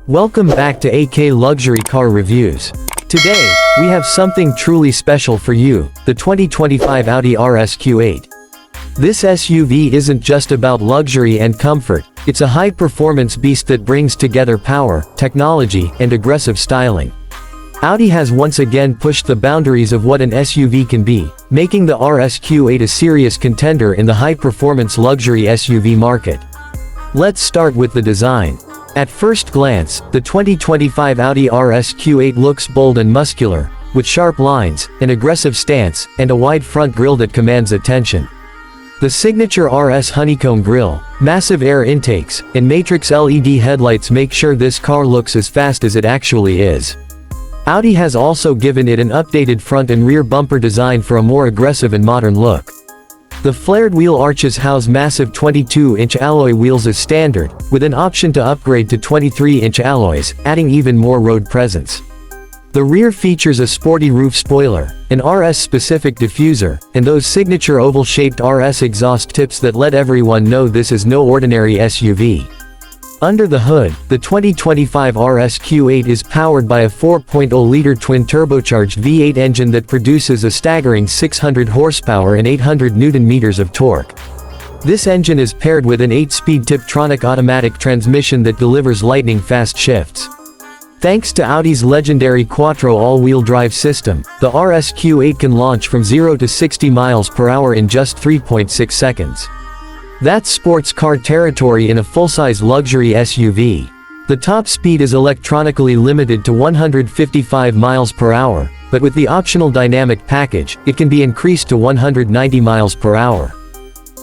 Welcome back to AK Luxury Car Reviews. Today, we have something truly special for you, the 2025 Audi RS Q8. This SUV isn't just about luxury and comfort, it's a high-performance beast that brings together power, technology, and aggressive styling. Audi has once again pushed the boundaries of what an SUV can be, making the RS Q8 a serious contender in the high-performance luxury SUV market. Let's start with the design. At first glance, the 2025 Audi RS Q8 looks bold and muscular, with sharp lines, an aggressive stance, and a wide front grille that commands attention. The signature RS honeycomb grille, massive air intakes, and matrix LED headlights make sure this car looks as fast as it actually is. Audi has also given it an updated front and rear bumper design for a more aggressive and modern look. The flared wheel arches house massive 22-inch alloy wheels as standard, with an option to upgrade to 23-inch alloys, adding even more road presence. The rear features a sporty roof spoiler, an RS-specific diffuser, and those signature oval-shaped RS exhaust tips that let everyone know this is no ordinary SUV. Under the hood, the 2025 RS Q8 is powered by a 4.0-liter twin-turbocharged V8 engine that produces a staggering 600 horsepower and 800 Nm of torque. This engine is paired with an 8-speed Tiptronic automatic transmission that delivers lightning-fast shifts. Thanks to Audi's legendary Quattro all-wheel drive system, the RS Q8 can launch from 0 to 60 miles per hour in just 3.6 seconds. That's sports car territory in a full-size luxury SUV. The top speed is electronically limited to 155 miles per hour, but with the optional dynamic package, it can be increased to 190 miles per hour.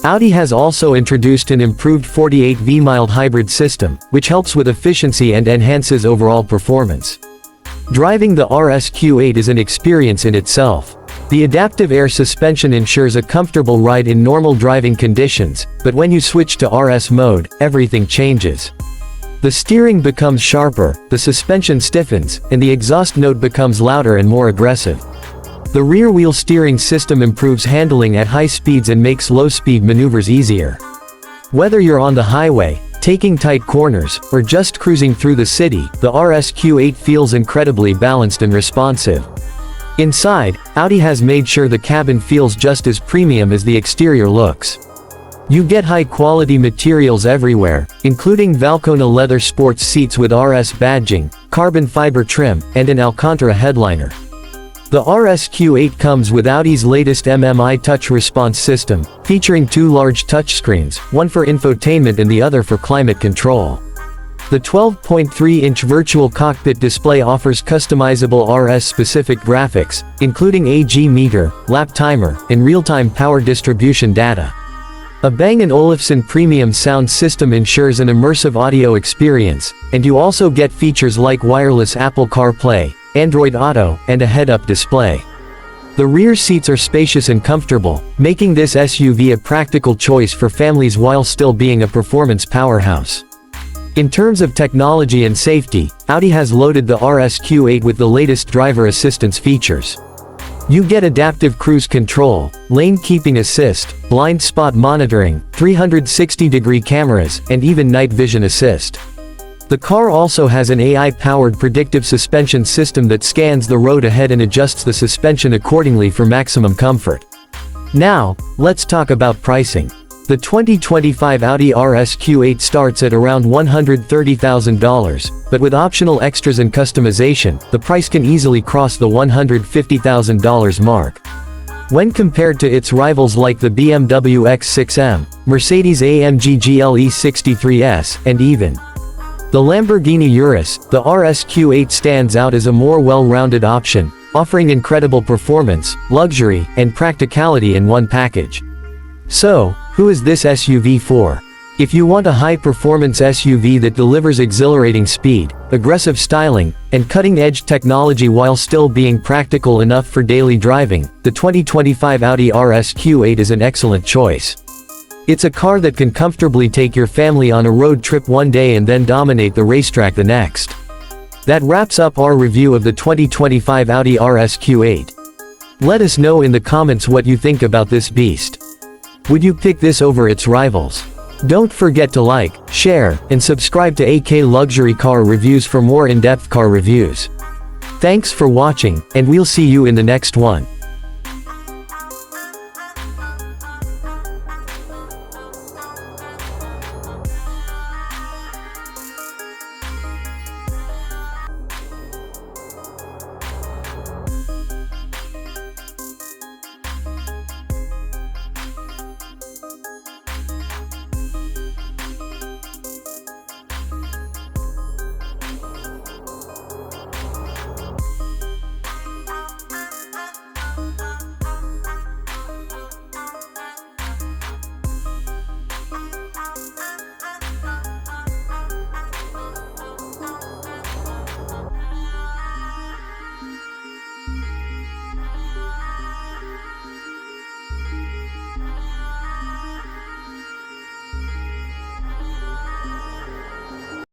Audi has also introduced an improved 48V mild hybrid system, which helps with efficiency and enhances overall performance. Driving the RS Q8 is an experience in itself. The adaptive air suspension ensures a comfortable ride in normal driving conditions, but when you switch to RS mode, everything changes. The steering becomes sharper, the suspension stiffens, and the exhaust note becomes louder and more aggressive. The rear-wheel steering system improves handling at high speeds and makes low-speed maneuvers easier. Whether you're on the highway, taking tight corners, or just cruising through the city, the RS Q8 feels incredibly balanced and responsive. Inside, Audi has made sure the cabin feels just as premium as the exterior looks. You get high-quality materials everywhere, including Valcona leather sports seats with RS badging, carbon fiber trim, and an Alcantara headliner. The RS Q8 comes with Audi's latest MMI touch response system, featuring two large touchscreens, one for infotainment and the other for climate control. The 12.3-inch virtual cockpit display offers customizable RS-specific graphics, including AG meter, lap timer, and real-time power distribution data. A Bang & Olufsen premium sound system ensures an immersive audio experience, and you also get features like wireless Apple CarPlay, Android Auto, and a head-up display. The rear seats are spacious and comfortable, making this SUV a practical choice for families while still being a performance powerhouse. In terms of technology and safety, Audi has loaded the RS Q8 with the latest driver assistance features. You get adaptive cruise control, lane keeping assist, blind spot monitoring, 360-degree cameras, and even night vision assist. The car also has an AI-powered predictive suspension system that scans the road ahead and adjusts the suspension accordingly for maximum comfort. Now, let's talk about pricing. The 2025 Audi RS Q8 starts at around $130,000, but with optional extras and customization, the price can easily cross the $150,000 mark. When compared to its rivals like the BMW X6 M, Mercedes-AMG GLE 63S, and even the Lamborghini Urus, the RS Q8 stands out as a more well-rounded option, offering incredible performance, luxury, and practicality in one package. So, who is this SUV for? If you want a high-performance SUV that delivers exhilarating speed, aggressive styling, and cutting-edge technology while still being practical enough for daily driving, the 2025 Audi RS Q8 is an excellent choice. It's a car that can comfortably take your family on a road trip one day and then dominate the racetrack the next. That wraps up our review of the 2025 Audi RS Q8. Let us know in the comments what you think about this beast. Would you pick this over its rivals? Don't forget to like, share, and subscribe to AK Luxury Car Reviews for more in-depth car reviews. Thanks for watching, and we'll see you in the next one.